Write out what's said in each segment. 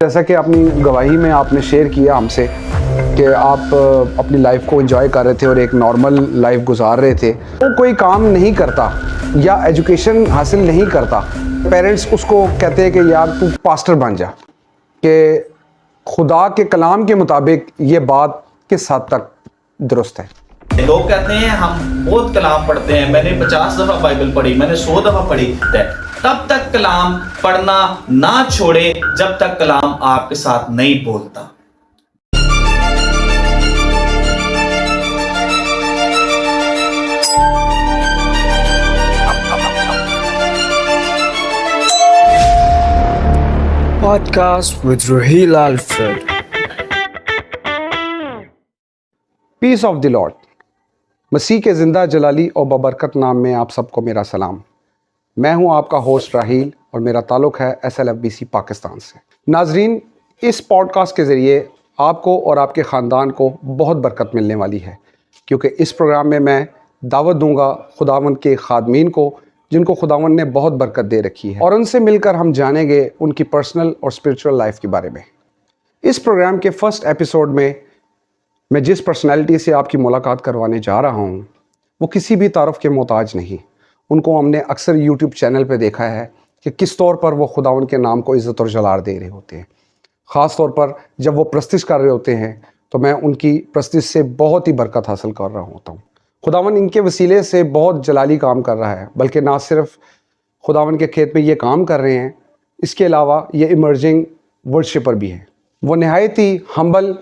جیسا کہ اپنی گواہی میں آپ نے شیئر کیا ہم سے کہ آپ اپنی لائف کو انجوائے کر رہے تھے اور ایک نارمل لائف گزار رہے تھے، وہ کوئی کام نہیں کرتا یا ایجوکیشن حاصل نہیں کرتا، پیرنٹس اس کو کہتے ہیں کہ یار تو پاسٹر بن جا، کہ خدا کے کلام کے مطابق یہ بات کس حد تک درست ہے؟ لوگ کہتے ہیں ہم بہت کلام پڑھتے ہیں، میں نے 50 دفعہ بائبل پڑھی، میں نے 100 دفعہ پڑھی، تب تک کلام پڑھنا نہ چھوڑے جب تک کلام آپ کے ساتھ نہیں بولتا۔ Podcast with Raheel Alfred. Peace of the Lord, مسیح کے زندہ جلالی اور ببرکت نام میں آپ سب کو میرا سلام۔ میں ہوں آپ کا ہوسٹ راہیل اور میرا تعلق ہے SLFBC پاکستان سے۔ ناظرین، اس پوڈ کاسٹ کے ذریعے آپ کو اور آپ کے خاندان کو بہت برکت ملنے والی ہے، کیونکہ اس پروگرام میں دعوت دوں گا خداوند کے خادمین کو جن کو خداوند نے بہت برکت دے رکھی ہے، اور ان سے مل کر ہم جانیں گے ان کی پرسنل اور اسپرچول لائف کے بارے میں۔ اس پروگرام کے فرسٹ ایپیسوڈ میں جس پرسنالٹی سے آپ کی ملاقات کروانے جا رہا ہوں وہ کسی بھی تعارف کے محتاج نہیں۔ ان کو ہم نے اکثر یوٹیوب چینل پہ دیکھا ہے کہ کس طور پر وہ خداوند کے نام کو عزت اور جلال دے رہے ہوتے ہیں، خاص طور پر جب وہ پرستش کر رہے ہوتے ہیں تو میں ان کی پرستش سے بہت ہی برکت حاصل کر رہا ہوتا ہوں۔ خداوند ان کے وسیلے سے بہت جلالی کام کر رہا ہے، بلکہ نہ صرف خداوند کے کھیت میں یہ کام کر رہے ہیں، اس کے علاوہ یہ ایمرجنگ ورشپر بھی ہیں۔ وہ نہایت ہی ہمبل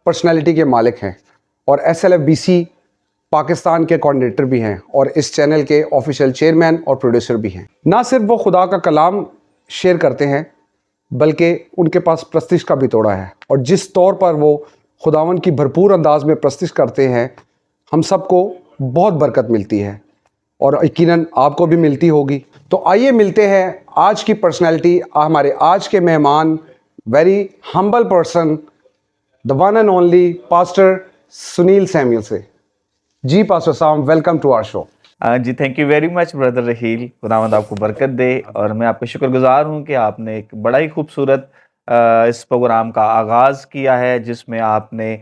پرسنالٹی کے مالک ہیں اور SLFBC پاکستان کے کوآرڈینیٹر بھی ہیں اور اس چینل کے آفیشیل چیئرمین اور پروڈیوسر بھی ہیں۔ نہ صرف وہ خدا کا کلام شیئر کرتے ہیں بلکہ ان کے پاس پرستش کا بھی توڑا ہے، اور جس طور پر وہ خداوند کی بھرپور انداز میں پرستش کرتے ہیں ہم سب کو بہت برکت ملتی ہے، اور یقیناً آپ کو بھی ملتی ہوگی۔ تو آئیے ملتے ہیں آج کی پرسنالٹی، ہمارے آج کے مہمان، very humble person, the one and only pastor Sunil Samuel سے۔ جی پاسٹر صاحب، ویلکم ٹو آور شو۔ جی thank you very much brother Raheel, خداوند آپ کو برکت دے، اور میں آپ کا شکر گزار ہوں کہ آپ نے ایک بڑا ہی خوبصورت اس پروگرام کا آغاز کیا ہے، جس میں آپ نے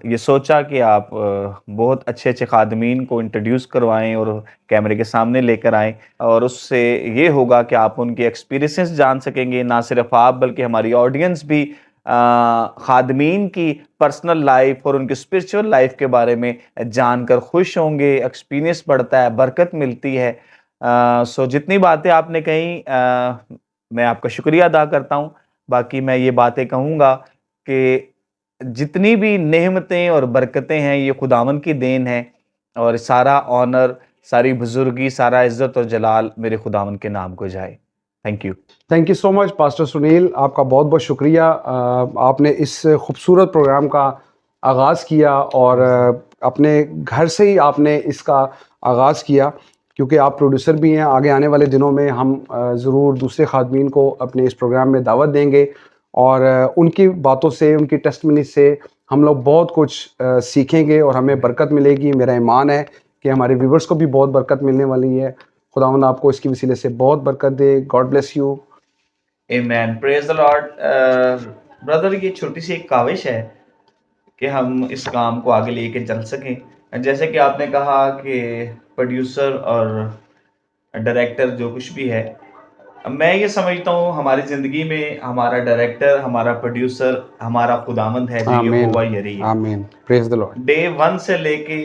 یہ سوچا کہ آپ بہت اچھے اچھے خادمین کو انٹروڈیوس کروائیں اور کیمرے کے سامنے لے کر آئیں، اور اس سے یہ ہوگا کہ آپ ان کے ایکسپیرینسز جان سکیں گے، نہ صرف آپ بلکہ ہماری آڈینس بھی خادمین کی پرسنل لائف اور ان کی اسپرچول لائف کے بارے میں جان کر خوش ہوں گے، ایکسپیرینس بڑھتا ہے، برکت ملتی ہے۔ سو جتنی باتیں آپ نے کہیں میں آپ کا شکریہ ادا کرتا ہوں۔ باقی میں یہ باتیں کہوں گا کہ جتنی بھی نعمتیں اور برکتیں ہیں یہ خداوند کی دین ہے، اور سارا آنر، ساری بزرگی، سارا عزت اور جلال میرے خداوند کے نام کو جائے۔ Thank you. Thank you so much pastor Sunil, آپ کا بہت بہت شکریہ۔ آپ نے اس خوبصورت پروگرام کا آغاز کیا اور اپنے گھر سے ہی آپ نے اس کا آغاز کیا، کیونکہ آپ پروڈیوسر بھی ہیں۔ آگے آنے والے دنوں میں ہم ضرور دوسرے خادمین کو اپنے اس پروگرام میں دعوت دیں گے، اور ان کی باتوں سے، ان کی ٹیسٹمنی سے ہم لوگ بہت کچھ سیکھیں گے اور ہمیں برکت ملے گی۔ میرا ایمان ہے کہ ہمارے ویورز کو بھی بہت برکت ملنے والی ہے۔ خداوند آپ کو اس کی وسیلے سے بہت برکت دے۔ God bless you. آمین، پریز دی لارڈ۔ بردر، یہ چھوٹی سی ایک کاوش ہے کہ ہم اس کام کو آگے لے کے چل سکیں۔ جیسے کہ آپ نے کہا کہ پروڈیوسر اور ڈائریکٹر جو کچھ بھی ہے، میں یہ سمجھتا ہوں ہماری زندگی میں ہمارا ڈائریکٹر، ہمارا پروڈیوسر، ہمارا خداوند ہے جو یہوہ یری ہے۔ آمین، پریز دی لارڈ۔ ڈے 1 سے لے کے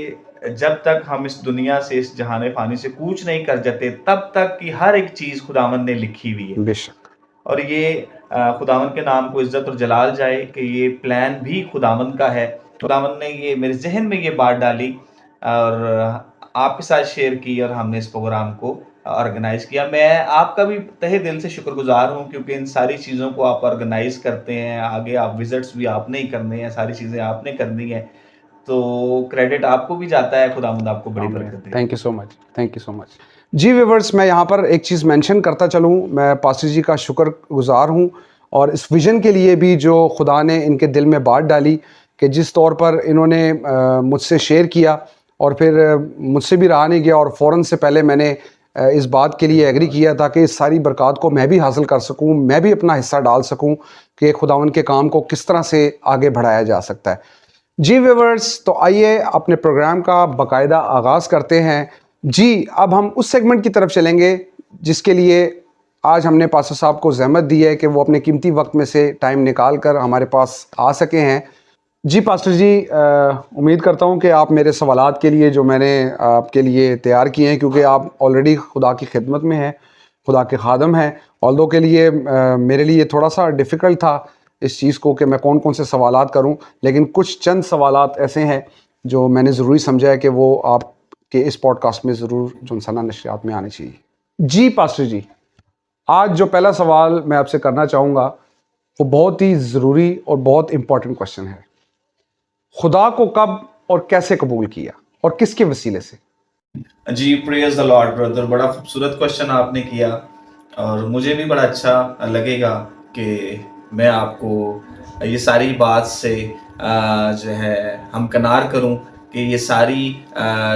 جب تک ہم اس دنیا سے، اس جہان فانی سے کوچ نہیں کر جاتے، تب تک کی ہر ایک چیز خداوند نے لکھی ہوئی ہے۔ بے شک۔ اور یہ خداوند کے نام کو عزت اور جلال جائے کہ یہ پلان بھی خداوند کا ہے۔ خداوند نے یہ میرے ذہن میں یہ بات ڈالی اور آپ کے ساتھ شیئر کی، اور ہم نے اس پروگرام کو آرگنائز کیا۔ میں آپ کا بھی تہہ دل سے شکر گزار ہوں، کیونکہ ان ساری چیزوں کو آپ آرگنائز کرتے ہیں، آگے آپ وزٹس بھی آپ نے ہی کرنے ہیں، ساری چیزیں آپ نے کرنی ہے، تو کریڈٹ آپ کو بھی جاتا ہے۔ خداوند آپ کو بڑی برکت دے۔ Thank you so much, thank you so much. جی ویورز، میں یہاں پر ایک چیز مینشن کرتا چلوں، میں پاسٹر جی کا شکر گزار ہوں، اور اس ویژن کے لیے بھی جو خدا نے ان کے دل میں بات ڈالی، کہ جس طور پر انہوں نے مجھ سے شیئر کیا اور پھر مجھ سے بھی رہا نہیں گیا، اور فوراً سے پہلے میں نے اس بات کے لیے ایگری کیا تھا کہ اس ساری برکات کو میں بھی حاصل کر سکوں، میں بھی اپنا حصہ ڈال سکوں کہ خداوند کے کام کو کس طرح سے آگے بڑھایا جا سکتا ہے۔ جی ویورز، تو آئیے اپنے پروگرام کا باقاعدہ آغاز کرتے ہیں۔ جی اب ہم اس سیگمنٹ کی طرف چلیں گے جس کے لیے آج ہم نے پاسٹر صاحب کو زحمت دی ہے کہ وہ اپنے قیمتی وقت میں سے ٹائم نکال کر ہمارے پاس آ سکے ہیں۔ جی پاسٹر جی، امید کرتا ہوں کہ آپ میرے سوالات کے لیے جو میں نے آپ کے لیے تیار کیے ہیں، کیونکہ آپ آلریڈی خدا کی خدمت میں ہیں، خدا کے خادم ہیں، آلدو کے لیے میرے لیے تھوڑا سا ڈیفیکلٹ تھا اس چیز کو کہ میں کون کون سے سوالات کروں، لیکن کچھ چند سوالات ایسے ہیں جو میں نے ضروری سمجھا ہے کہ وہ آپ کے اس پوڈ کاسٹ میں ضرور جنسانہ نشریات میں آنے چاہیے۔ جی پاسٹر جی، آج جو پہلا سوال میں آپ سے کرنا چاہوں گا وہ بہت ہی ضروری اور بہت امپورٹنٹ کوشچن ہے۔ خدا کو کب اور کیسے قبول کیا اور کس کے وسیلے سے؟ جی پریز دا لارڈ بردر، بڑا خوبصورت کوشچن آپ نے کیا، اور مجھے بھی بڑا اچھا لگے گا کہ میں آپ کو یہ ساری بات سے جو ہے ہمکنار کروں کہ یہ ساری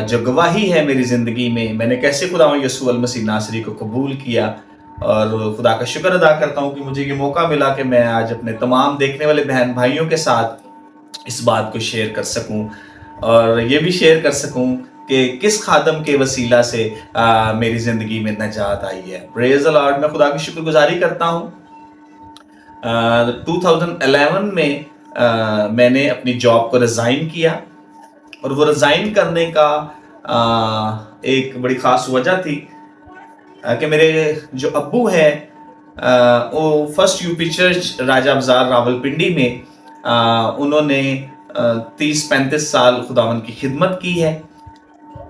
جو گواہی ہے میری زندگی میں نے کیسے خدا یسوع المسیح ناصری کو قبول کیا، اور خدا کا شکر ادا کرتا ہوں کہ مجھے یہ موقع ملا کہ میں آج اپنے تمام دیکھنے والے بہن بھائیوں کے ساتھ اس بات کو شیئر کر سکوں، اور یہ بھی شیئر کر سکوں کہ کس خادم کے وسیلہ سے میری زندگی میں نجات آئی ہے۔ پریز دی لارڈ، میں خدا کی شکر گزاری کرتا ہوں۔ 2011 میں میں نے اپنی جاب کو ریزائن کیا، اور وہ ریزائن کرنے کا ایک بڑی خاص وجہ تھی کہ میرے جو ابو ہے وہ فرسٹ یو پی چرچ راجہ بازار راولپنڈی میں انہوں نے 30-35 سال خداوند کی خدمت کی ہے،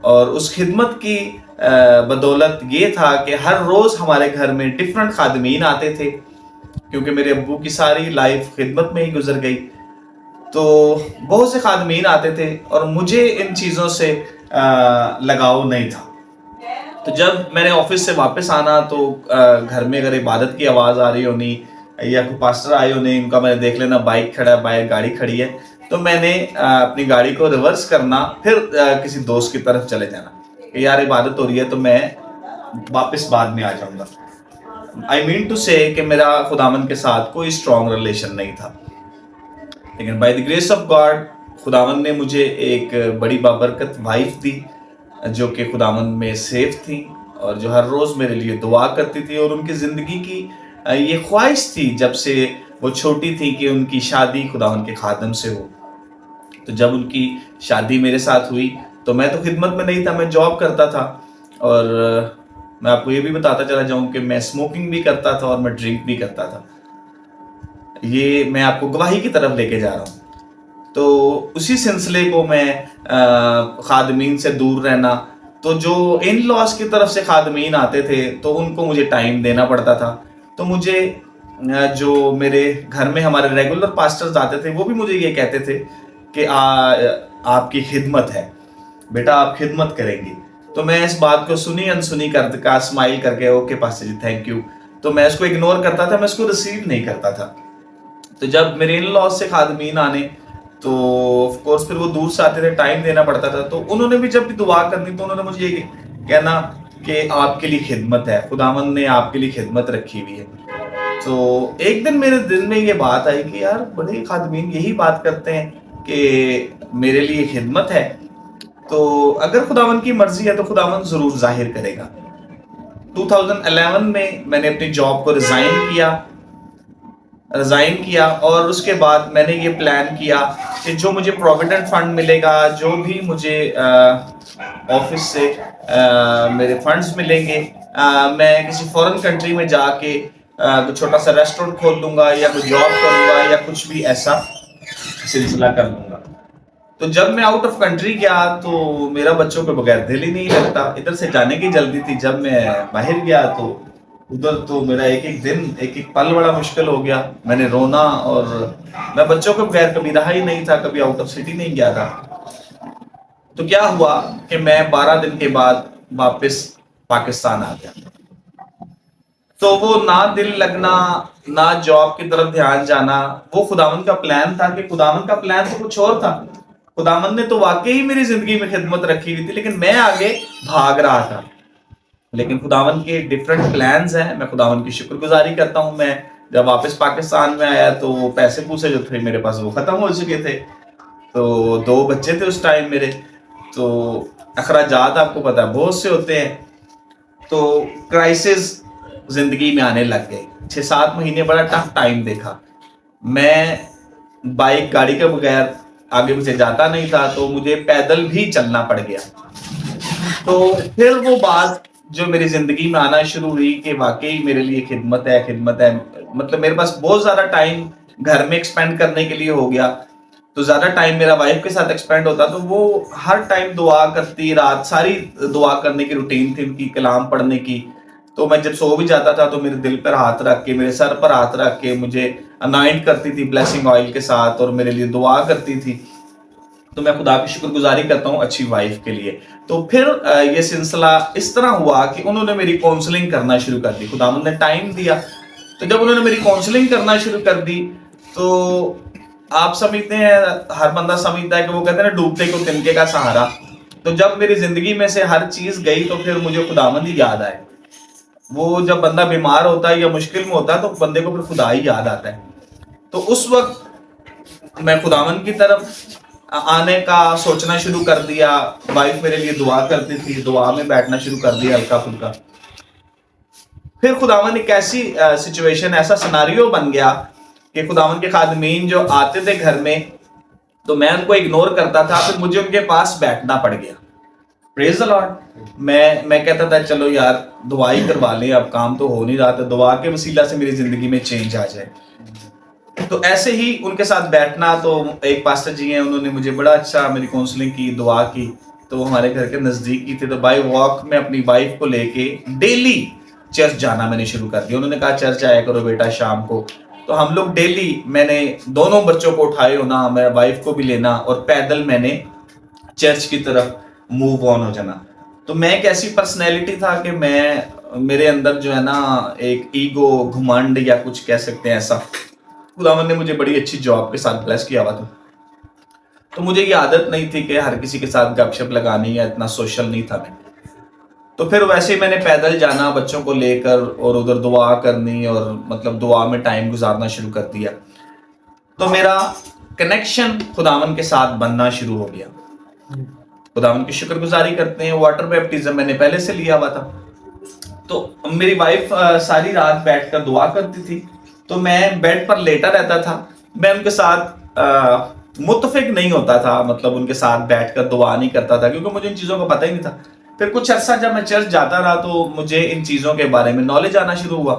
اور اس خدمت کی بدولت یہ تھا کہ ہر روز ہمارے گھر میں ڈیفرنٹ خادمین آتے تھے، کیونکہ میرے ابو کی ساری لائف خدمت میں ہی گزر گئی، تو بہت سے خادمین آتے تھے اور مجھے ان چیزوں سے لگاؤ نہیں تھا۔ تو جب میں نے آفس سے واپس آنا تو گھر میں اگر عبادت کی آواز آ رہی ہونی یا کوئی پاسٹر آئے ہونے، ان کا میں نے دیکھ لینا بائک کھڑا ہے، باہر گاڑی کھڑی ہے، تو میں نے اپنی گاڑی کو ریورس کرنا، پھر کسی دوست کی طرف چلے جانا کہ یار عبادت ہو رہی ہے تو میں واپس بعد میں آ جاؤں گا۔ آئی مین ٹو سے کہ میرا خداوند کے ساتھ کوئی اسٹرانگ ریلیشن نہیں تھا، لیکن by the grace of God خداوند نے مجھے ایک بڑی بابرکت وائف دی جو کہ خداوند میں سیف تھی، اور جو ہر روز میرے لیے دعا کرتی تھی، اور ان کی زندگی کی یہ خواہش تھی جب سے وہ چھوٹی تھی کہ ان کی شادی خداوند کے خادم سے ہو۔ تو جب ان کی شادی میرے ساتھ ہوئی تو میں تو خدمت میں نہیں تھا، میں جاب کرتا تھا، اور میں آپ کو یہ بھی بتاتا چلا جاؤں کہ میں اسموکنگ بھی کرتا تھا اور میں ڈرنک بھی کرتا تھا۔ یہ میں آپ کو گواہی کی طرف لے کے جا رہا ہوں۔ تو اسی سلسلے کو میں خادمین سے دور رہنا، تو جو ان لاس کی طرف سے خادمین آتے تھے تو ان کو مجھے ٹائم دینا پڑتا تھا، تو مجھے جو میرے گھر میں ہمارے ریگولر پاسٹرز آتے تھے وہ بھی مجھے یہ کہتے تھے کہ آپ کی خدمت ہے بیٹا، آپ خدمت کریں گے۔ تو میں اس بات کو سنی انسنی کا اسمائل کر کے okay pastor ji thank you, تو میں اس کو اگنور کرتا تھا، میں اس کو ریسیو نہیں کرتا تھا۔ تو جب میرے ان لاس سے خادمین آنے تو آف کورس پھر وہ دور سے آتے تھے، ٹائم دینا پڑتا تھا، تو انہوں نے بھی جب بھی دعا کرنی تو انہوں نے مجھے یہ کہنا کہ آپ کے لیے خدمت ہے، خداوند نے آپ کے لیے خدمت رکھی ہوئی ہے۔ تو ایک دن میرے دل میں یہ بات آئی کہ یار بڑے خادمین یہی بات کرتے ہیں کہ میرے لیے خدمت ہے، تو اگر خداوند کی مرضی ہے تو خداوند ضرور ظاہر کرے گا۔ 2011 میں نے اپنی جاب کو ریزائن کیا، اور اس کے بعد میں نے یہ پلان کیا کہ جو مجھے پروویڈنٹ فنڈ ملے گا، جو بھی مجھے آفس سے میرے فنڈز ملیں گے، میں کسی فورن کنٹری میں جا کے چھوٹا سا ریسٹورنٹ کھول لوں گا، یا کوئی جاب کروں گا، یا کچھ بھی ایسا سلسلہ کر لوں گا۔ تو جب میں آؤٹ آف کنٹری گیا تو میرا بچوں کے بغیر دل ہی نہیں لگتا، ادھر سے جانے کی جلدی تھی، جب میں باہر گیا تو ادھر تو میرا ایک دن ایک پل بڑا مشکل ہو گیا، میں نے رونا، اور میں بچوں کے بغیر کبھی رہا ہی نہیں تھا، کبھی آؤٹ آف سٹی نہیں گیا تھا۔ تو کیا ہوا کہ میں 12 دن کے بعد واپس پاکستان آ گیا۔ تو وہ نہ دل لگنا، نہ جاب کی طرف دھیان جانا، وہ خداوند کا پلان تھا، کہ خداوند کا پلان تو کچھ اور تھا۔ خداوند نے تو واقعی میری زندگی میں خدمت رکھی ہوئی تھی، لیکن میں آگے بھاگ رہا تھا۔ لیکن خداوند کے ڈفرینٹ پلانز ہیں. میں خداوند کی شکر گزاری کرتا ہوں. میں جب واپس پاکستان میں آیا تو پیسے پوسے جو تھے میرے پاس وہ ختم ہو چکے تھے. تو 2 بچے تھے اس ٹائم میرے. تو اخراجات آپ کو پتا ہے بہت سے ہوتے ہیں. تو کرائسس زندگی میں آنے لگ گئے. 6-7 مہینے بڑا ٹف ٹائم دیکھا. میں بائک گاڑی کے بغیر آگے پیچھے جاتا نہیں تھا تو مجھے پیدل بھی چلنا پڑ گیا. تو پھر وہ بات جو میری زندگی میں آنا شروع ہوئی کہ واقعی میرے لیے خدمت ہے. مطلب میرے پاس بہت زیادہ ٹائم گھر میں ایکسپینڈ کرنے کے لیے ہو گیا. تو زیادہ ٹائم میرا وائف کے ساتھ ایکسپینڈ ہوتا. تو وہ ہر ٹائم دعا کرتی, رات ساری دعا کرنے کی روٹین تھی ان کی, کلام پڑھنے کی. تو میں جب سو بھی جاتا تھا تو میرے دل پر ہاتھ رکھ کے, میرے سر پر ہاتھ رکھ کے مجھے انائنٹ کرتی تھی بلیسنگ آئل کے ساتھ اور میرے لیے دعا کرتی تھی. تو میں خدا کی شکر گزاری کرتا ہوں اچھی وائف کے لیے. تو پھر یہ سلسلہ اس طرح ہوا کہ انہوں نے میری کاؤنسلنگ کرنا شروع کر دی. خداوند نے ٹائم دیا. تو جب انہوں نے میری کاؤنسلنگ کرنا شروع کر دی تو آپ سمجھتے ہیں, ہر بندہ سمجھتا ہے کہ وہ کہتے ہیں نا ڈوبتے کو تنکے کا سہارا. تو جب میری زندگی میں سے ہر چیز گئی تو پھر مجھے خداوند ہی یاد آئے. وہ جب بندہ بیمار ہوتا ہے یا مشکل میں ہوتا ہے تو بندے کو پھر خدا ہی یاد آتا ہے. تو اس وقت میں خداوند کی طرف آنے کا سوچنا شروع کر دیا. وائف میرے لیے دعا کرتی تھی, دعا میں بیٹھنا شروع کر دیا ہلکا پھلکا. پھر خداوند ایک ایسی سچویشن, ایسا سیناریو بن گیا کہ خداوند کے خادمین جو آتے تھے گھر میں تو میں ان کو اگنور کرتا تھا. پھر مجھے ان کے پاس بیٹھنا پڑ گیا. پریز دی لارڈ. میں کہتا تھا چلو یار دعا ہی کروا لیں, اب کام تو ہو نہیں رہا تھا, دعا کے وسیلہ سے میری زندگی میں چینج آ جائے. تو ایسے ہی ان کے ساتھ بیٹھنا. تو ایک پاسٹر جی ہیں, انہوں نے مجھے بڑا اچھا میری کاؤنسلنگ کی, دعا کی. تو ہمارے گھر کے نزدیک ہی تھے. تو بائی واک میں اپنی وائف کو لے کے ڈیلی چرچ جانا میں نے شروع کر دیا. انہوں نے کہا چرچ آیا کرو بیٹا شام کو. تو ہم لوگ ڈیلی, میں نے دونوں بچوں کو اٹھائے ہونا, میرا وائف کو بھی لینا, اور پیدل میں نے چرچ کی طرف موو آن ہو جانا. تو میں ایک ایسی پرسنالٹی تھا کہ میرے اندر جو ہے نا ایک ایگو, گھمنڈ یا کچھ کہہ سکتے ہیں ایسا. خداوند نے مجھے بڑی اچھی جاب کے ساتھ بلیس کیا ہوا تھا. تو مجھے یہ عادت نہیں تھی کہ ہر کسی کے ساتھ گپ شپ لگانی, یا اتنا سوشل نہیں تھا میں. تو پھر ویسے ہی میں نے پیدل جانا بچوں کو لے کر اور ادھر دعا کرنی, اور مطلب دعا میں ٹائم گزارنا شروع کر دیا. تو میرا کنیکشن خداوند کے ساتھ بننا شروع ہو گیا. خداوند کی شکر گزاری کرتے ہیں. واٹر بیپٹزم میں نے پہلے سے لیا ہوا تھا. تو میری وائف ساری رات بیٹھ کر دعا کرتی تھی. تو میں بیڈ پر لیٹا رہتا تھا. میں ان کے ساتھ متفق نہیں ہوتا تھا, مطلب ان کے ساتھ بیٹھ کر دعا نہیں کرتا تھا, کیونکہ مجھے ان چیزوں کا پتہ ہی نہیں تھا. پھر کچھ عرصہ جب میں چرچ جاتا رہا تو مجھے ان چیزوں کے بارے میں نالج آنا شروع ہوا.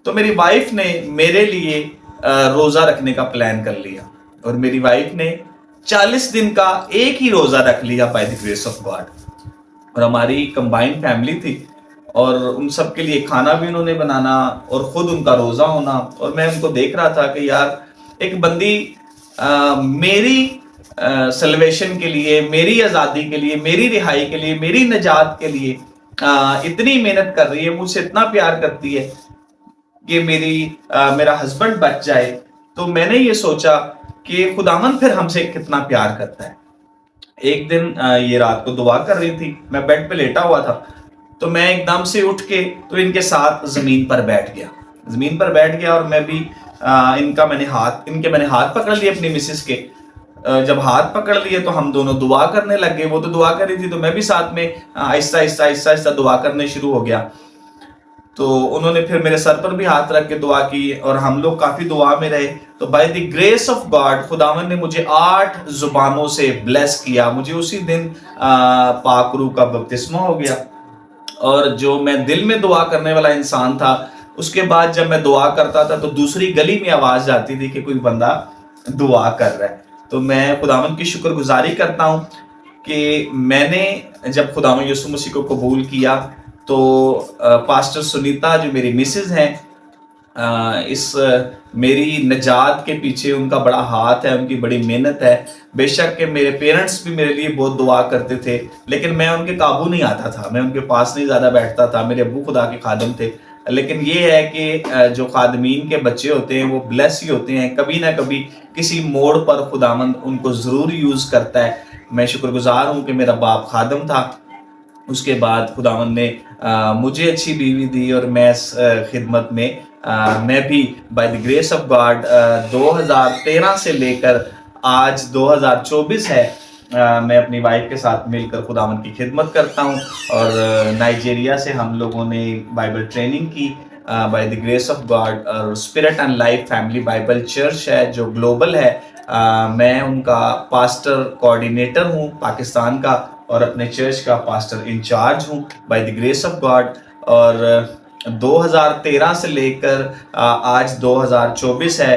تو میری وائف نے میرے لیے روزہ رکھنے کا پلان کر لیا, اور میری وائف نے 40 دن کا ایک ہی روزہ رکھ لیا by the grace of God. اور ہماری کمبائنڈ فیملی تھی, اور ان سب کے لیے کھانا بھی انہوں نے بنانا اور خود ان کا روزہ ہونا. اور میں ان کو دیکھ رہا تھا کہ یار ایک بندی میری سلویشن کے لیے, میری آزادی کے لیے, میری رہائی کے لیے, میری نجات کے لیے اتنی محنت کر رہی ہے, مجھ سے اتنا پیار کرتی ہے کہ میرا ہسبینڈ بچ جائے. تو میں نے یہ سوچا کہ خداوند پھر ہم سے کتنا پیار کرتا ہے. ایک دن یہ رات کو دعا کر رہی تھی, میں بیڈ پہ لیٹا ہوا تھا. تو میں ایک دم سے اٹھ کے تو ان کے ساتھ زمین پر بیٹھ گیا, اور میں بھی میں نے ہاتھ پکڑ لیے اپنی مسز کے. جب ہاتھ پکڑ لیے تو ہم دونوں دعا کرنے لگ گئے. وہ تو دعا کر رہی تھی تو میں بھی ساتھ میں آہستہ آہستہ دعا کرنے شروع ہو گیا. تو انہوں نے پھر میرے سر پر بھی ہاتھ رکھ کے دعا کی, اور ہم لوگ کافی دعا میں رہے. تو by the grace of God خداوند نے مجھے 8 زبانوں سے بلیس کیا. مجھے اسی دن پاک روح کا بپتسمہ ہو گیا. اور جو میں دل میں دعا کرنے والا انسان تھا, اس کے بعد جب میں دعا کرتا تھا تو دوسری گلی میں آواز جاتی تھی کہ کوئی بندہ دعا کر رہا ہے. تو میں خداوند کی شکر گزاری کرتا ہوں کہ میں نے جب خداوند یسوع مسیح کو قبول کیا تو پاسٹر سنیتا جو میری مسز ہیں, اس میری نجات کے پیچھے ان کا بڑا ہاتھ ہے, ان کی بڑی محنت ہے. بے شک کہ میرے پیرنٹس بھی میرے لیے بہت دعا کرتے تھے, لیکن میں ان کے قابو نہیں آتا تھا, میں ان کے پاس نہیں زیادہ بیٹھتا تھا. میرے ابو خدا کے خادم تھے. لیکن یہ ہے کہ جو خادمین کے بچے ہوتے ہیں وہ بلیس ہی ہوتے ہیں. کبھی نہ کبھی کسی موڑ پر خداوند ان کو ضرور یوز کرتا ہے. میں شکر گزار ہوں کہ میرا باپ خادم تھا, اس کے بعد خداوند نے مجھے اچھی بیوی دی اور میں اس خدمت میں میں بھی by the grace of God 2013 سے لے کر آج 2024 ہے میں اپنی وائف کے ساتھ مل کر خداوند کی خدمت کرتا ہوں. اور نائجیریا سے ہم لوگوں نے بائبل ٹریننگ کی by the grace of God. اور spirit and life family Bible church ہے جو گلوبل ہے. میں ان کا پاسٹر کوآرڈینیٹر ہوں پاکستان کا اور اپنے چرچ کا پاسٹر انچارج ہوں by the grace of God. اور 2013 سے لے کر آج 2024 ہے.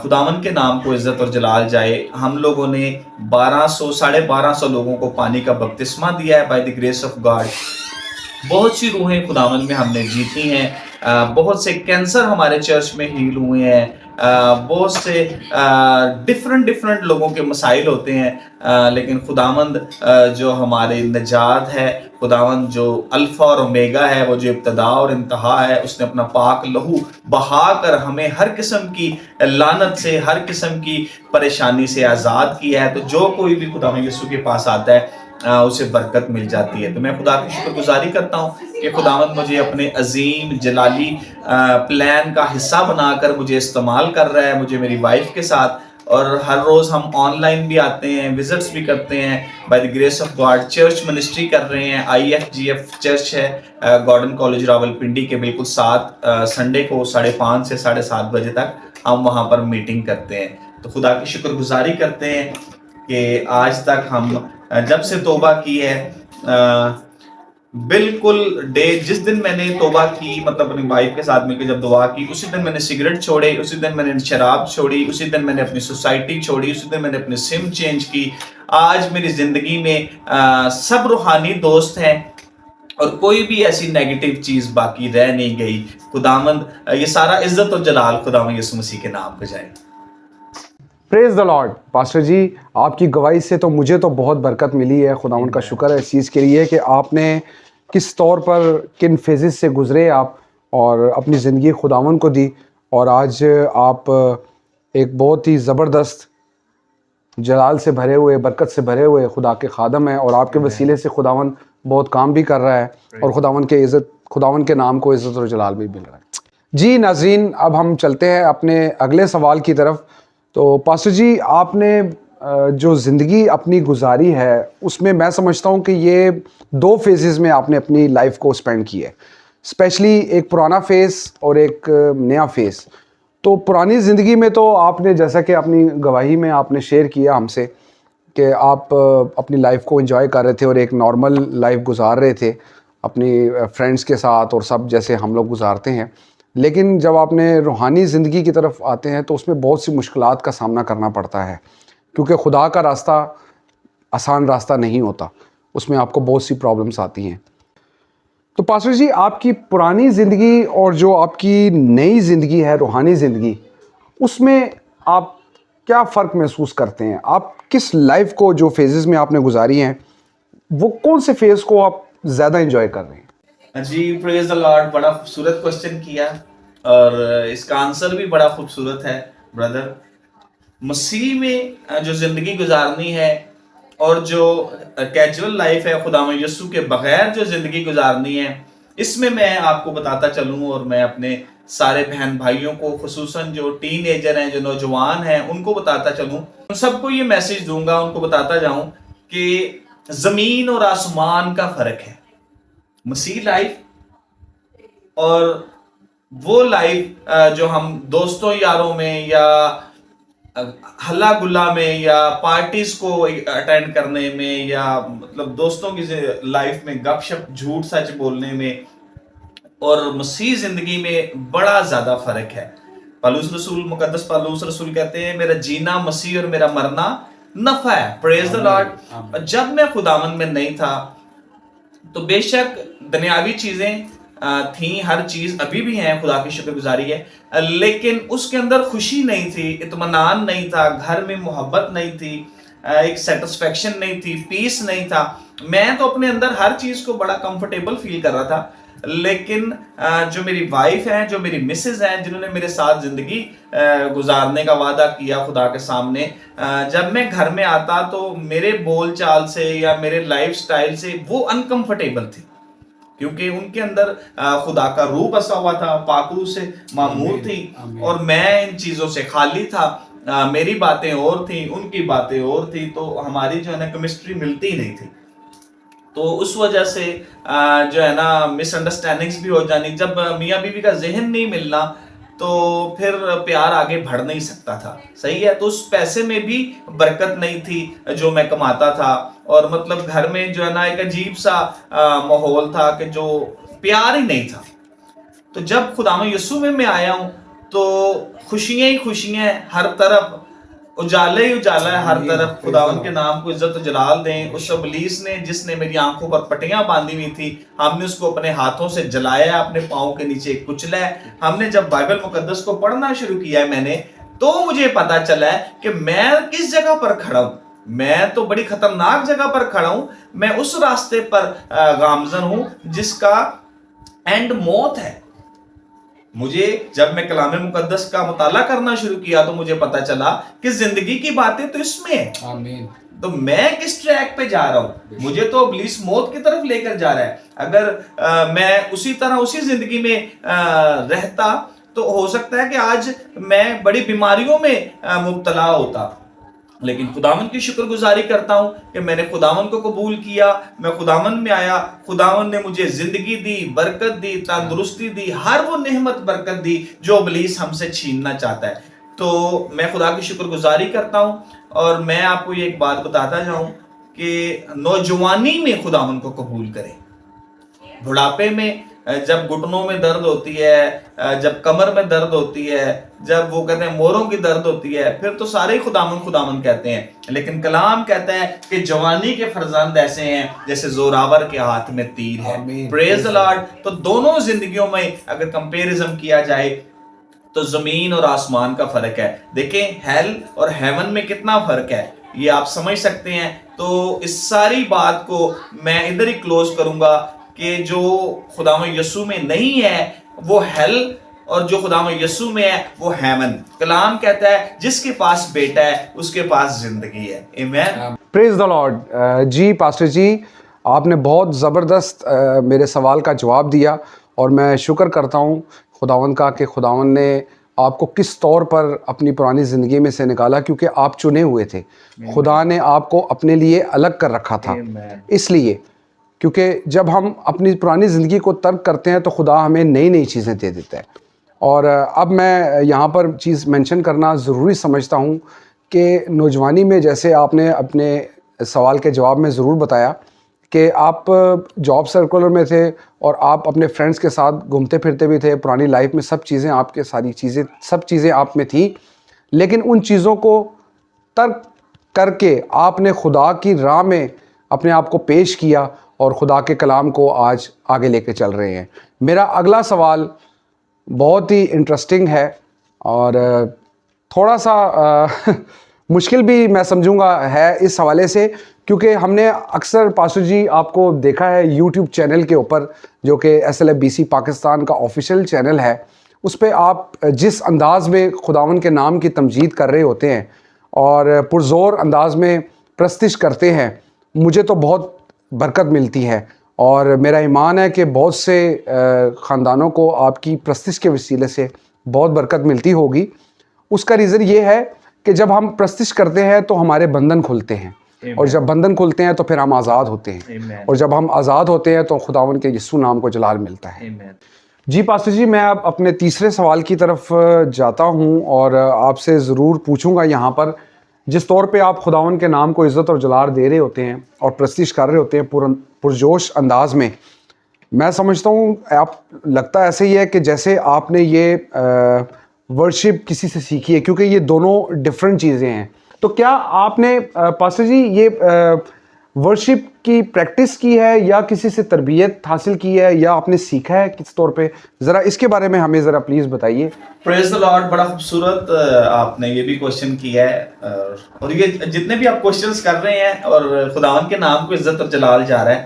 خداوند کے نام کو عزت اور جلال جائے. ہم لوگوں نے 1200 لوگوں کو پانی کا بپتسمہ دیا ہے by the grace of God. بہت سی روحیں خداوند میں ہم نے جیتی ہیں. بہت سے کینسر ہمارے چرچ میں ہیل ہوئے ہیں. بہت سے ڈفرنٹ لوگوں کے مسائل ہوتے ہیں لیکن خداوند جو ہمارے نجات ہے, خداوند جو الفا اور اومیگا ہے, وہ جو ابتدا اور انتہا ہے, اس نے اپنا پاک لہو بہا کر ہمیں ہر قسم کی لعنت سے, ہر قسم کی پریشانی سے آزاد کیا ہے. تو جو کوئی بھی خداوند یسوع کے پاس آتا ہے اسے برکت مل جاتی ہے. تو میں خدا کی شکر گزاری کرتا ہوں کہ خداوند مجھے اپنے عظیم جلالی پلان کا حصہ بنا کر مجھے استعمال کر رہا ہے, مجھے میری وائف کے ساتھ. اور ہر روز ہم آن لائن بھی آتے ہیں, وزٹس بھی کرتے ہیں by the grace of God. Church ministry کر رہے ہیں. IFGF چرچ ہے گارڈن کالج راولپنڈی کے بالکل ساتھ سنڈے کو 5:30 سے 7:30 بجے تک ہم وہاں پر میٹنگ کرتے ہیں. تو خدا کی شکر گزاری کرتے ہیں کہ آج تک ہم جب سے توبہ کی ہے بالکل جس دن میں نے توبہ کی, مطلب اپنی وائف کے ساتھ مل کے جب دعا کی, اسی دن میں نے سگریٹ چھوڑے, اسی دن میں نے شراب چھوڑی, اسی دن میں نے اپنی سوسائٹی چھوڑی, اسی دن میں نے اپنی سم چینج کی. آج میری زندگی میں سب روحانی دوست ہیں اور کوئی بھی ایسی نیگیٹو چیز باقی رہ نہیں گئی. خداوند یہ سارا عزت اور جلال خداوند یسوع مسیح کے نام پہ جائے. پریز دا لارڈ. پاسٹر جی, آپ کی گواہی سے تو مجھے تو بہت برکت ملی ہے. خداوند کا شکر ہے اس چیز کے لیے کہ آپ نے کس طور پر کن فیزز سے گزرے آپ اور اپنی زندگی خداوند کو دی, اور آج آپ ایک بہت ہی زبردست جلال سے بھرے ہوئے, برکت سے بھرے ہوئے خدا کے خادم ہیں, اور آپ کے وسیلے سے خداوند بہت کام بھی کر رہا ہے اور خداوند کے نام کو عزت اور جلال بھی مل رہا ہے. جی ناظرین, اب ہم چلتے ہیں اپنے اگلے سوال کی طرف. تو پاسٹر جی, آپ نے جو زندگی اپنی گزاری ہے اس میں میں سمجھتا ہوں کہ یہ 2 فیزز میں آپ نے اپنی لائف کو اسپینڈ کی ہے, اسپیشلی ایک پرانا فیز اور ایک نیا فیز. تو پرانی زندگی میں تو آپ نے, جیسا کہ اپنی گواہی میں آپ نے شیئر کیا ہم سے, کہ آپ اپنی لائف کو انجوائے کر رہے تھے اور ایک نارمل لائف گزار رہے تھے اپنی فرینڈس کے ساتھ اور سب جیسے ہم لوگ گزارتے ہیں. لیکن جب آپ نے روحانی زندگی کی طرف آتے ہیں تو اس میں بہت سی مشکلات کا سامنا کرنا پڑتا ہے, کیونکہ خدا کا راستہ آسان راستہ نہیں ہوتا, اس میں آپ کو بہت سی پرابلمس آتی ہیں. تو پاسٹر جی, آپ کی پرانی زندگی اور جو آپ کی نئی زندگی ہے روحانی زندگی, اس میں آپ کیا فرق محسوس کرتے ہیں؟ آپ کس لائف کو, جو فیزز میں آپ نے گزاری ہیں, وہ کون سے فیز کو آپ زیادہ انجوائے کر رہے ہیں؟ جی پریز دا لارڈ, بڑا خوبصورت کوسچن کیا اور اس کا آنسر بھی بڑا خوبصورت ہے بردر. مسیح میں جو زندگی گزارنی ہے اور جو کیجول لائف ہے خداوند یسوع کے بغیر جو زندگی گزارنی ہے, اس میں آپ کو بتاتا چلوں اور میں اپنے سارے بہن بھائیوں کو, خصوصاً جو ٹین ایجر ہیں, جو نوجوان ہیں, ان کو بتاتا چلوں, ان سب کو یہ میسج دوں گا, ان کو بتاتا جاؤں کہ زمین اور آسمان کا فرق ہے. مسیح لائف اور وہ لائف جو ہم دوستوں یاروں میں یا ہلا گلا میں یا پارٹیز کو اٹینڈ کرنے میں یا مطلب دوستوں کی لائف میں گپ شپ جھوٹ سچ بولنے میں اور مسیح زندگی میں بڑا زیادہ فرق ہے. پالوس رسول, مقدس پالوس رسول کہتے ہیں, میرا جینا مسیح اور میرا مرنا نفع ہے. پریز دا لارڈ. جب میں خداوند میں نہیں تھا تو بے شک دنیاوی چیزیں تھیں, ہر چیز ابھی بھی ہیں, خدا کی شکر گزاری ہے, لیکن اس کے اندر خوشی نہیں تھی, اطمینان نہیں تھا, گھر میں محبت نہیں تھی, ایک سیٹسفیکشن نہیں تھی, پیس نہیں تھا. میں تو اپنے اندر ہر چیز کو بڑا کمفرٹیبل فیل کر رہا تھا, لیکن جو میری وائف ہیں, جو میری مسز ہیں, جنہوں نے میرے ساتھ زندگی گزارنے کا وعدہ کیا خدا کے سامنے, جب میں گھر میں آتا تو میرے بول چال سے یا میرے لائف سٹائل سے وہ انکمفرٹیبل تھی, کیونکہ ان کے اندر خدا کا روح بسا ہوا تھا, پاک روح سے معمور تھی, اور میں ان چیزوں سے خالی تھا. میری باتیں اور تھیں, ان کی باتیں اور تھیں, تو ہماری جو ہے نا کیمسٹری ملتی ہی نہیں تھی. تو اس وجہ سے جو ہے نا مس انڈرسٹینڈنگز بھی ہو جانی. جب میاں بیوی کا ذہن نہیں ملنا تو پھر پیار آگے بڑھ نہیں سکتا تھا, صحیح ہے. تو اس پیسے میں بھی برکت نہیں تھی جو میں کماتا تھا, اور مطلب گھر میں جو ہے نا ایک عجیب سا ماحول تھا کہ جو پیار ہی نہیں تھا. تو جب خداوند یسوع میں آیا ہوں تو خوشیاں ہی خوشیاں ہیں ہر طرف, اجالے ہی اجالا ہے ہر طرف. خداوند کے نام کو عزت و جلال دیں. اس ابلیس نے جس نے میری آنکھوں پر پٹیاں باندھی ہوئی تھی, ہم نے اس کو اپنے ہاتھوں سے جلایا ہے, اپنے پاؤں کے نیچے کچلا ہے. ہم نے جب بائبل مقدس کو پڑھنا شروع کیا ہے میں نے, تو مجھے پتا چلا ہے کہ میں کس جگہ پر کھڑا ہوں. میں تو بڑی خطرناک جگہ پر کھڑا ہوں. میں اس راستے پر گامزن ہوں جس کا اینڈ موت ہے. مجھے جب میں کلام مقدس کا مطالعہ کرنا شروع کیا تو مجھے پتا چلا کہ زندگی کی باتیں تو اس میں ہیں. آمین. تو میں کس ٹریک پہ جا رہا ہوں؟ مجھے تو ابلیس موت کی طرف لے کر جا رہا ہے. اگر میں اسی طرح اسی زندگی میں رہتا تو ہو سکتا ہے کہ آج میں بڑی بیماریوں میں مبتلا ہوتا. لیکن خداوند کی شکر گزاری کرتا ہوں کہ میں نے خداوند کو قبول کیا, میں خداوند میں آیا, خداوند نے مجھے زندگی دی, برکت دی, تندرستی دی, ہر وہ نعمت برکت دی جو ابلیس ہم سے چھیننا چاہتا ہے. تو میں خدا کی شکر گزاری کرتا ہوں. اور میں آپ کو یہ ایک بات بتاتا جاؤں کہ نوجوانی میں خداوند کو قبول کریں. بڑھاپے میں جب گھٹنوں میں درد ہوتی ہے, جب کمر میں درد ہوتی ہے, جب وہ کہتے ہیں موروں کی درد ہوتی ہے, پھر تو سارے خداوند خداوند کہتے ہیں. لیکن کلام کہتا ہے کہ جوانی کے فرزند ایسے ہیں جیسے زوراور کے ہاتھ میں تیر ہے. پریز دی لارڈ. تو دونوں زندگیوں میں اگر کمپیریزن کیا جائے تو زمین اور آسمان کا فرق ہے. دیکھیں ہیل اور ہیون میں کتنا فرق ہے, یہ آپ سمجھ سکتے ہیں. تو اس ساری بات کو میں ادھر ہی کلوز کروں گا کہ جو خداوند یسوع میں نہیں ہے وہ ہیل, اور جو خداوند یسوع میں ہے وہ ہیون. کلام کہتا ہے جس کے پاس بیٹا ہے اس کے پاس زندگی ہے. آمین. پریز دی لارڈ. جی پاسٹر جی, آپ نے بہت زبردست میرے سوال کا جواب دیا, اور میں شکر کرتا ہوں خداوند کا کہ خداوند نے آپ کو کس طور پر اپنی پرانی زندگی میں سے نکالا, کیونکہ آپ چنے ہوئے تھے. خدا نے آپ کو اپنے لیے الگ کر رکھا تھا. اس لیے کیونکہ جب ہم اپنی پرانی زندگی کو ترک کرتے ہیں تو خدا ہمیں نئی نئی چیزیں دے دیتا ہے. اور اب میں یہاں پر چیز مینشن کرنا ضروری سمجھتا ہوں کہ نوجوانی میں جیسے آپ نے اپنے سوال کے جواب میں ضرور بتایا کہ آپ جاب سرکولر میں تھے اور آپ اپنے فرینڈس کے ساتھ گھومتے پھرتے بھی تھے. پرانی لائف میں سب چیزیں آپ کے سب چیزیں آپ میں تھیں, لیکن ان چیزوں کو ترک کر کے آپ نے خدا کی راہ میں اپنے آپ کو پیش کیا اور خدا کے کلام کو آج آگے لے کے چل رہے ہیں. میرا اگلا سوال بہت ہی انٹرسٹنگ ہے اور تھوڑا سا مشکل بھی میں سمجھوں گا ہے اس حوالے سے, کیونکہ ہم نے اکثر پاسٹر جی آپ کو دیکھا ہے یوٹیوب چینل کے اوپر جو کہ SLFBC پاکستان کا آفیشیل چینل ہے, اس پہ آپ جس انداز میں خداوند کے نام کی تمجید کر رہے ہوتے ہیں اور پرزور انداز میں پرستش کرتے ہیں, مجھے تو بہت برکت ملتی ہے. اور میرا ایمان ہے کہ بہت سے خاندانوں کو آپ کی پرستش کے وسیلے سے بہت برکت ملتی ہوگی. اس کا ریزن یہ ہے کہ جب ہم پرستش کرتے ہیں تو ہمارے بندھن کھلتے ہیں, اور جب بندھن کھلتے ہیں تو پھر ہم آزاد ہوتے ہیں, اور جب ہم آزاد ہوتے ہیں تو خداوند کے یسوع نام کو جلال ملتا ہے. جی پاسٹر جی, میں اب اپنے تیسرے سوال کی طرف جاتا ہوں اور آپ سے ضرور پوچھوں گا یہاں پر, جس طور پہ آپ خداوند کے نام کو عزت اور جلال دے رہے ہوتے ہیں اور پرستش کر رہے ہوتے ہیں پرجوش انداز میں سمجھتا ہوں آپ لگتا ایسے ہی ہے کہ جیسے آپ نے یہ ورشپ کسی سے سیکھی ہے, کیونکہ یہ دونوں ڈفرینٹ چیزیں ہیں. تو کیا آپ نے پاسٹر جی یہ ورشپ کی پریکٹس کی ہے یا کسی سے تربیت حاصل کی ہے یا آپ نے سیکھا ہے کس طور پہ؟ ذرا اس کے بارے میں ہمیں ذرا پلیز بتائیے. پریز دی لارڈ. بڑا خوبصورت آپ نے یہ بھی کوشچن کیا ہے, اور یہ جتنے بھی آپ کوشچنس کر رہے ہیں اور خداوند کے نام کو عزت اور جلال جا رہا ہے,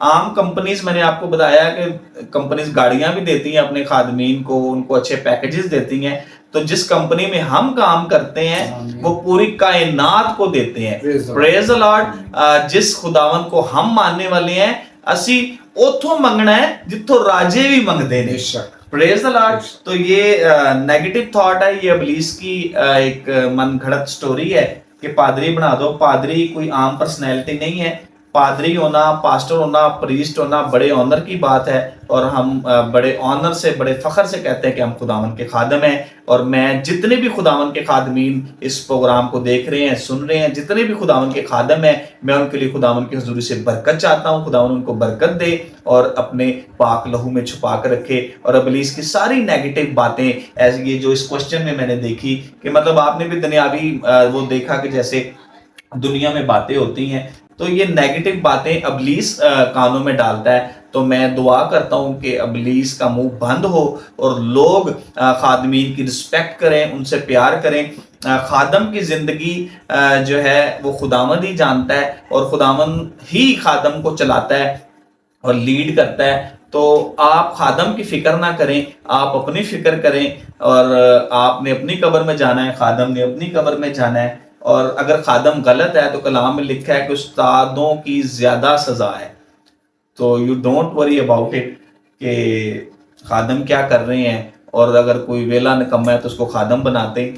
عام کمپنیز میں نے آپ کو بتایا کہ کمپنیز گاڑیاں بھی دیتی ہیں اپنے خادمین کو, ان کو اچھے پیکیجز دیتی ہیں, تو جس کمپنی میں ہم کام کرتے ہیں وہ پوری کائنات کو دیتے ہیں. پریز دی لارڈ. جس خداوند کو ہم ماننے والے ہیں اسی اوتھوں منگنا ہے جتھوں راجے بھی منگتے ہیں. پریز دی لارڈ. تو یہ نیگیٹو تھاٹ ہے, یہ ابلیس کی ایک من گھڑت سٹوری ہے کہ پادری بنا دو. پادری کوئی عام پرسنالٹی نہیں ہے. پادری ہونا, پاسٹر ہونا, پریسٹ ہونا بڑے آنر کی بات ہے, اور ہم بڑے آنر سے, بڑے فخر سے کہتے ہیں کہ ہم خداوند کے خادم ہیں. اور میں جتنے بھی خداوند کے خادمین اس پروگرام کو دیکھ رہے ہیں, سن رہے ہیں, جتنے بھی خداوند کے خادم ہیں, میں ان کے لیے خداوند کی حضوری سے برکت چاہتا ہوں. خداوند ان کو برکت دے اور اپنے پاک لہو میں چھپا کر رکھے, اور ابلیس کی ساری نیگیٹو باتیں, ایسے یہ جو اس کوشچن میں نے دیکھی کہ مطلب آپ نے بھی دنیاوی وہ دیکھا کہ جیسے دنیا میں باتیں ہوتی ہیں, تو یہ نیگیٹو باتیں ابلیس کانوں میں ڈالتا ہے. تو میں دعا کرتا ہوں کہ ابلیس کا منہ بند ہو اور لوگ خادمین کی رسپیکٹ کریں, ان سے پیار کریں. خادم کی زندگی جو ہے وہ خداوند ہی جانتا ہے, اور خداوند ہی خادم کو چلاتا ہے اور لیڈ کرتا ہے. تو آپ خادم کی فکر نہ کریں, آپ اپنی فکر کریں, اور آپ نے اپنی قبر میں جانا ہے, خادم نے اپنی قبر میں جانا ہے. اور اگر خادم غلط ہے تو کلام میں لکھا ہے کہ استادوں کی زیادہ سزا ہے. تو you don't worry about it کہ خادم کیا کر رہے ہیں, اور اگر کوئی ویلا نکما ہے تو اس کو خادم بناتے.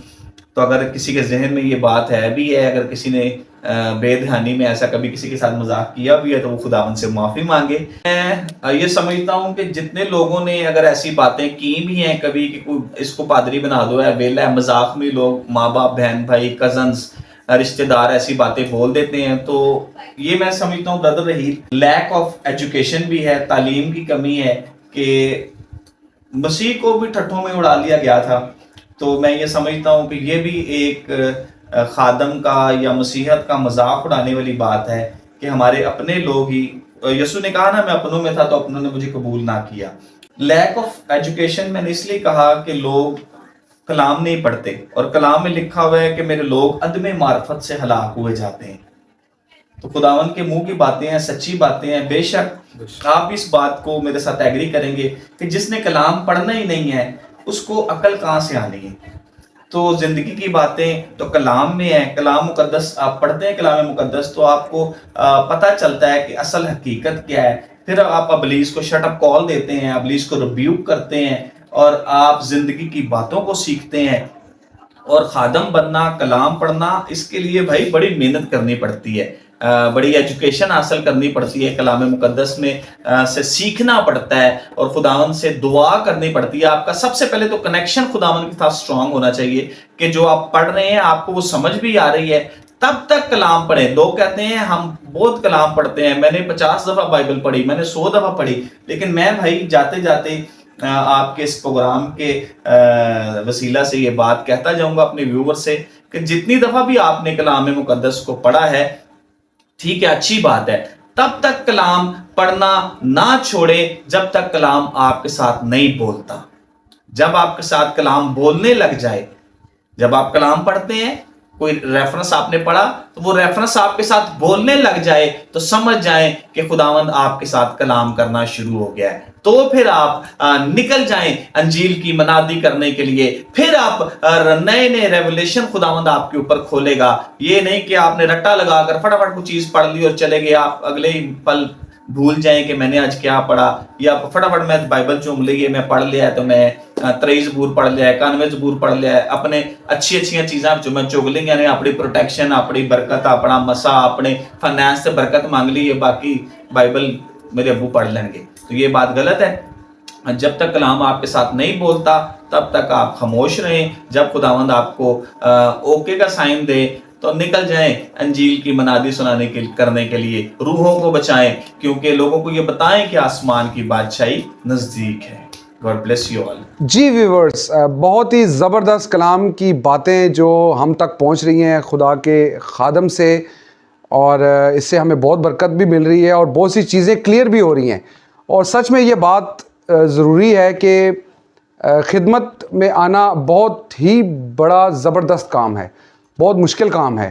تو اگر کسی کے ذہن میں یہ بات ہے بھی ہے, اگر کسی نے بے دھیانی میں ایسا کبھی کسی کے ساتھ مذاق کیا بھی ہے تو وہ خداوند سے معافی مانگے. میں یہ سمجھتا ہوں کہ جتنے لوگوں نے اگر ایسی باتیں کی بھی ہیں کبھی کہ کوئی اس کو پادری بنا دو, ہے ویلا ہے, مذاق میں لوگ ماں باپ, بہن بھائی, کزنز, رشتہ دار ایسی باتیں بول دیتے ہیں, تو یہ میں سمجھتا ہوں brother Raheel lack of education بھی ہے, تعلیم کی کمی ہے کہ مسیح کو بھی ٹھٹھوں میں اڑا لیا گیا تھا. تو میں یہ سمجھتا ہوں کہ یہ بھی ایک خادم کا یا مسیحت کا مذاق اڑانے والی بات ہے کہ ہمارے اپنے لوگ ہی, یسوع نے کہا نا میں اپنوں میں تھا تو اپنوں نے مجھے قبول نہ کیا. لیک آف ایجوکیشن میں نے اس لیے کہا کہ لوگ کلام نہیں پڑھتے, اور کلام میں لکھا ہوا ہے کہ میرے لوگ عدم معرفت سے ہلاک ہوئے جاتے ہیں. تو خداوند کے منہ کی باتیں ہیں, سچی باتیں ہیں. بے شک آپ اس بات کو میرے ساتھ ایگری کریں گے کہ جس نے کلام پڑھنا ہی نہیں ہے اس کو عقل کہاں سے آنی ہے. تو زندگی کی باتیں تو کلام میں ہیں, کلام مقدس آپ پڑھتے ہیں کلام مقدس تو آپ کو پتہ چلتا ہے کہ اصل حقیقت کیا ہے. پھر آپ ابلیس کو شٹ اپ کال دیتے ہیں, ابلیس کو ریبیوک کرتے ہیں, اور آپ زندگی کی باتوں کو سیکھتے ہیں. اور خادم بننا, کلام پڑھنا, اس کے لیے بھائی بڑی محنت کرنی پڑتی ہے, بڑی ایجوکیشن حاصل کرنی پڑتی ہے, کلام مقدس میں سے سیکھنا پڑتا ہے, اور خداوند سے دعا کرنی پڑتی ہے. آپ کا سب سے پہلے تو کنیکشن خداوند کے ساتھ سٹرونگ ہونا چاہیے کہ جو آپ پڑھ رہے ہیں آپ کو وہ سمجھ بھی آ رہی ہے, تب تک کلام پڑھیں. لوگ کہتے ہیں ہم بہت کلام پڑھتے ہیں, میں نے 50 دفعہ بائبل پڑھی, میں نے 100 دفعہ پڑھی, لیکن میں بھائی جاتے جاتے آپ کے اس پروگرام کے وسیلہ سے یہ بات کہتا جاؤں گا اپنے ویور سے کہ جتنی دفعہ بھی آپ نے کلام مقدس کو پڑھا ہے, ٹھیک ہے, اچھی بات ہے, تب تک کلام پڑھنا نہ چھوڑے جب تک کلام آپ کے ساتھ نہیں بولتا. جب آپ کے ساتھ کلام بولنے لگ جائے, جب آپ کلام پڑھتے ہیں, کوئی ریفرنس آپ نے پڑھا تو وہ ریفرنس آپ کے ساتھ بولنے لگ جائے تو سمجھ جائیں کہ خداوند آپ کے ساتھ کلام کرنا شروع ہو گیا ہے. تو پھر آپ نکل جائیں انجیل کی منادی کرنے کے لیے. پھر آپ نئے نئے ریولیشن خداوند آپ کے اوپر کھولے گا. یہ نہیں کہ آپ نے رٹا لگا کر فٹافٹ کوئی چیز پڑھ لی اور چلے گئے, آپ اگلے ہی پل بھول جائیں کہ میں نے آج کیا پڑھا, یا فٹافٹ میں بائبل چوم لیے, میں پڑھ لیا ہے تو میں 23 زبور پڑھ لیا ہے, 91 زبور پڑھ لیا ہے, اپنے اچھی چیزاں جو میں چگ لی ہیں, اپنی پروٹیکشن, اپنی برکت, اپنا مسا, اپنے فائنانس سے برکت مانگ لی ہے, باقی بائبل میرے ابو پڑھ لیں گے. تو یہ بات غلط ہے. جب تک کلام آپ کے ساتھ نہیں بولتا تب تک آپ خاموش رہیں. جب خداوند آپ کو اوکے کا سائن دے تو نکل جائیں انجیل کی منادی سنانے کے کرنے کے لیے. روحوں کو بچائیں, کیونکہ لوگوں کو یہ بتائیں کہ آسمان کی بادشاہی نزدیک ہے. God bless you all. جی ویورز, بہت ہی زبردست کلام کی باتیں جو ہم تک پہنچ رہی ہیں خدا کے خادم سے, اور اس سے ہمیں بہت برکت بھی مل رہی ہے اور بہت سی چیزیں کلیئر بھی ہو رہی ہیں. اور سچ میں یہ بات ضروری ہے کہ خدمت میں آنا بہت ہی بڑا زبردست کام ہے, بہت مشکل کام ہے,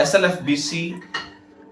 SLFBC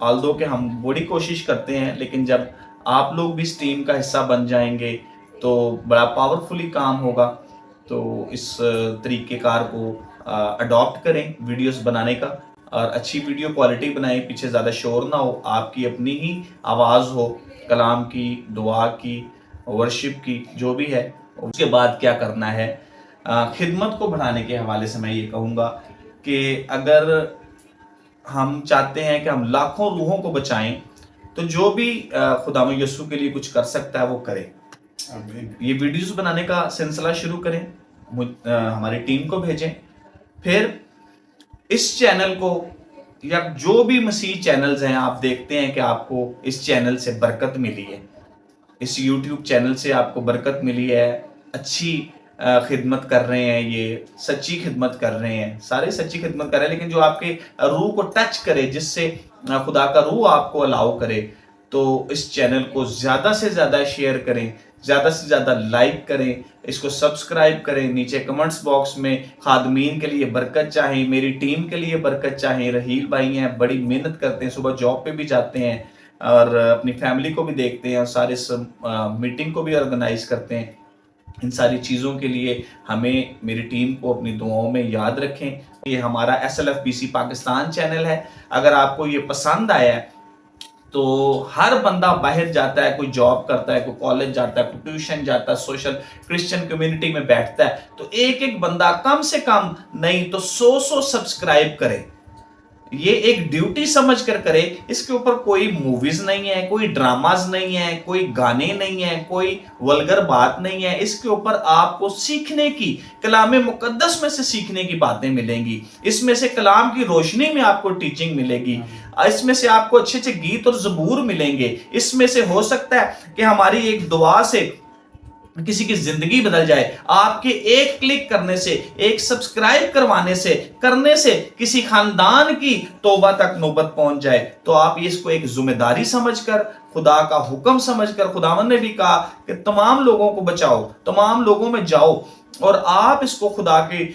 although کہ ہم بڑی کوشش کرتے ہیں, لیکن جب آپ لوگ بھی اس ٹیم کا حصہ بن جائیں گے تو بڑا پاورفلی کام ہوگا. تو اس طریقہ کار کو اڈاپٹ کریں ویڈیوز بنانے کا, اور اچھی ویڈیو کوالٹی بنائیں, پیچھے زیادہ شور نہ ہو, آپ کی اپنی ہی آواز ہو, کلام کی, دعا کی, ورشپ کی, جو بھی ہے. اس کے بعد کیا کرنا ہے, خدمت کو بڑھانے کے حوالے سے میں یہ کہوں گا کہ اگر ہم چاہتے ہیں کہ ہم لاکھوں روحوں کو بچائیں, تو جو بھی خداوند یسوع کے لیے کچھ کر سکتا ہے وہ کرے. یہ ویڈیوز بنانے کا سلسلہ شروع کریں, ہماری ٹیم کو بھیجیں, پھر اس چینل کو یا جو بھی مسیح چینلز ہیں آپ دیکھتے ہیں کہ آپ کو اس چینل سے برکت ملی ہے, اس یوٹیوب چینل سے آپ کو برکت ملی ہے, اچھی خدمت کر رہے ہیں, یہ سچی خدمت کر رہے ہیں, سارے سچی خدمت کر رہے ہیں, لیکن جو آپ کے روح کو ٹچ کرے, جس سے خدا کا روح آپ کو الاؤ کرے, تو اس چینل کو زیادہ سے زیادہ شیئر کریں, زیادہ سے زیادہ لائک کریں, اس کو سبسکرائب کریں. نیچے کمنٹس باکس میں خادمین کے لیے برکت چاہیں, میری ٹیم کے لیے برکت چاہیں. رحیل بھائی ہیں, بڑی محنت کرتے ہیں, صبح جاب پہ بھی جاتے ہیں اور اپنی فیملی کو بھی دیکھتے ہیں, اور سارے میٹنگ کو بھی آرگنائز کرتے ہیں. ان ساری چیزوں کے لیے ہمیں, میری ٹیم کو اپنی دعاؤں میں یاد رکھیں. یہ ہمارا SLFBC پاکستان چینل ہے. اگر آپ کو یہ پسند آیا ہے تو ہر بندہ باہر جاتا ہے, کوئی جاب کرتا ہے, کوئی کالج جاتا ہے, کوئی ٹیوشن جاتا ہے, سوشل کرسچن کمیونٹی میں بیٹھتا ہے, تو ایک بندہ کم سے کم نہیں تو 100 سبسکرائب کرے. یہ ایک ڈیوٹی سمجھ کر کرے. اس کے اوپر کوئی موویز نہیں ہے, کوئی ڈراماز نہیں ہے, کوئی گانے نہیں ہیں, کوئی ولگر بات نہیں ہے. اس کے اوپر آپ کو سیکھنے کی, کلام مقدس میں سے سیکھنے کی باتیں ملیں گی. اس میں سے کلام کی روشنی میں آپ کو ٹیچنگ ملے گی. اس میں سے آپ کو اچھے اچھے گیت اور زبور ملیں گے. اس میں سے ہو سکتا ہے کہ ہماری ایک دعا سے کسی کی زندگی بدل جائے. آپ کے ایک کلک کرنے سے, ایک سبسکرائب کرنے سے کسی خاندان کی توبہ تک نوبت پہنچ جائے. تو آپ اس کو ایک ذمہ داری سمجھ کر, خدا کا حکم سمجھ کر, خداوند نے بھی کہا کہ تمام لوگوں کو بچاؤ, تمام لوگوں میں جاؤ, اور آپ اس کو خدا کے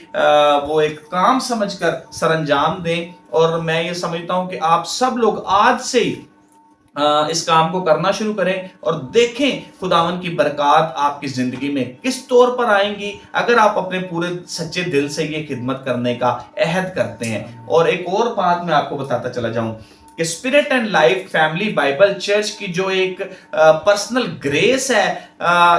وہ ایک کام سمجھ کر سر انجام دیں. اور میں یہ سمجھتا ہوں کہ آپ سب لوگ آج سے ہی اس کام کو کرنا شروع کریں, اور دیکھیں خداوند کی برکات آپ کی زندگی میں کس طور پر آئیں گی اگر آپ اپنے پورے سچے دل سے یہ خدمت کرنے کا عہد کرتے ہیں. اور ایک اور بات میں آپ کو بتاتا چلا جاؤں کہ spirit and life family Bible church کی جو ایک پرسنل گریس ہے,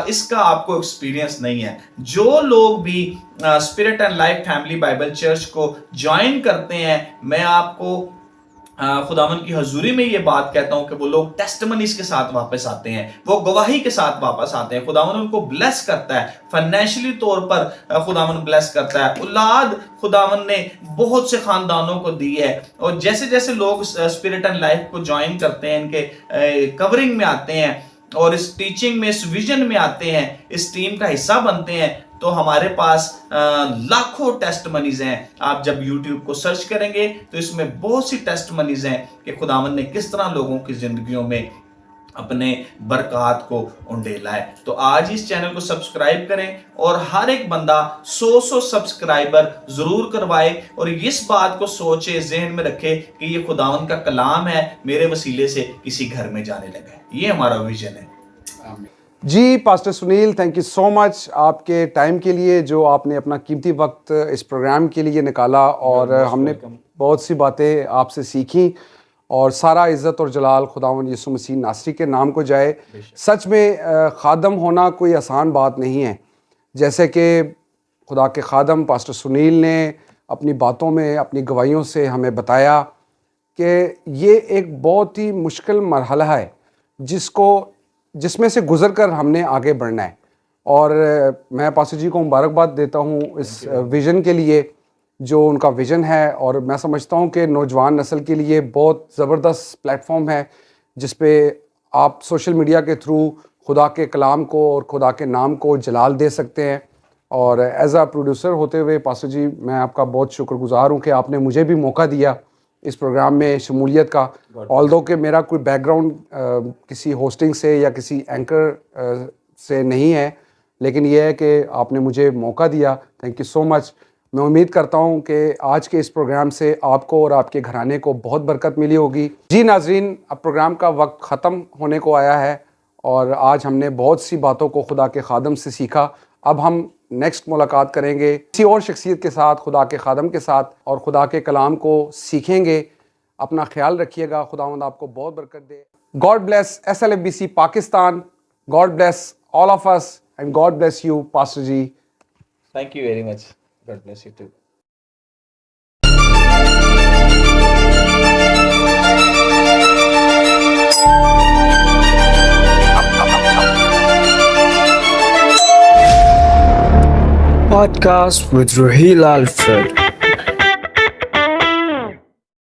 اس کا آپ کو ایکسپیرینس نہیں ہے. جو لوگ بھی spirit and life family Bible church کو جوائن کرتے ہیں, میں آپ کو خداوند کی حضوری میں یہ بات کہتا ہوں کہ وہ لوگ ٹیسٹمنیز کے ساتھ واپس آتے ہیں, وہ گواہی کے ساتھ واپس آتے ہیں. خداوند ان کو بلیس کرتا ہے, فائنینشلی طور پر خداوند بلیس کرتا ہے. اولاد خداوند نے بہت سے خاندانوں کو دی ہے, اور جیسے جیسے لوگ اسپرٹ اینڈ لائف کو جوائن کرتے ہیں, ان کے کورنگ میں آتے ہیں, اور اس ٹیچنگ میں, اس ویژن میں آتے ہیں, اس ٹیم کا حصہ بنتے ہیں, تو ہمارے پاس لاکھوں ٹیسٹمنیز ہیں. آپ جب یوٹیوب کو سرچ کریں گے تو اس میں بہت سی ٹیسٹمنیز ہیں کہ خداوند نے کس طرح لوگوں کی زندگیوں میں اپنے برکات کو انڈیلا ہے. تو آج اس چینل کو سبسکرائب کریں, اور ہر ایک بندہ 100 سبسکرائبر ضرور کروائے, اور اس بات کو سوچے, ذہن میں رکھے کہ یہ خداوند کا کلام ہے, میرے وسیلے سے کسی گھر میں جانے لگا ہے. یہ ہمارا ویژن ہے. جی pastor Sunil, thank you so much آپ کے ٹائم کے لیے, جو آپ نے اپنا قیمتی وقت اس پروگرام کے لیے نکالا, اور ہم نے بہت سی باتیں آپ سے سیکھیں, اور سارا عزت اور جلال خداوند یسوع مسیح ناصری کے نام کو جائے. سچ میں خادم ہونا کوئی آسان بات نہیں ہے. جیسے کہ خدا کے خادم پاسٹر سنیل نے اپنی باتوں میں, اپنی گواہیوں سے ہمیں بتایا کہ یہ ایک بہت ہی مشکل مرحلہ ہے جس میں سے گزر کر ہم نے آگے بڑھنا ہے. اور میں پاسٹر جی کو مبارکباد دیتا ہوں اس ویژن کے لیے جو ان کا ویژن ہے, اور میں سمجھتا ہوں کہ نوجوان نسل کے لیے بہت زبردست پلیٹ فارم ہے جس پہ آپ سوشل میڈیا کے تھرو خدا کے کلام کو اور خدا کے نام کو جلال دے سکتے ہیں. اور ایز اے پروڈیوسر ہوتے ہوئے پاسٹر جی میں آپ کا بہت شکر گزار ہوں کہ آپ نے مجھے بھی موقع دیا اس پروگرام میں شمولیت کا. آلدو کہ میرا کوئی بیک گراؤنڈ کسی ہوسٹنگ سے یا کسی اینکر سے نہیں ہے, لیکن یہ ہے کہ آپ نے مجھے موقع دیا. تھینک یو سو مچ. میں امید کرتا ہوں کہ آج کے اس پروگرام سے آپ کو اور آپ کے گھرانے کو بہت برکت ملی ہوگی. جی ناظرین، اب پروگرام کا وقت ختم ہونے کو آیا ہے اور آج ہم نے بہت سی باتوں کو خدا کے خادم سے سیکھا. اب ہم نیکسٹ ملاقات کریں گے کسی اور شخصیت کے ساتھ، خدا کے خادم کے ساتھ، اور خدا کے کلام کو سیکھیں گے. اپنا خیال رکھیے گا. خداوند آپ کو بہت برکت دے. God bless SLFBC Pakistan. God bless all of us and God bless you, Pastor Ji. Thank you very much. God bless you too. Podcast with Raheel Alfred.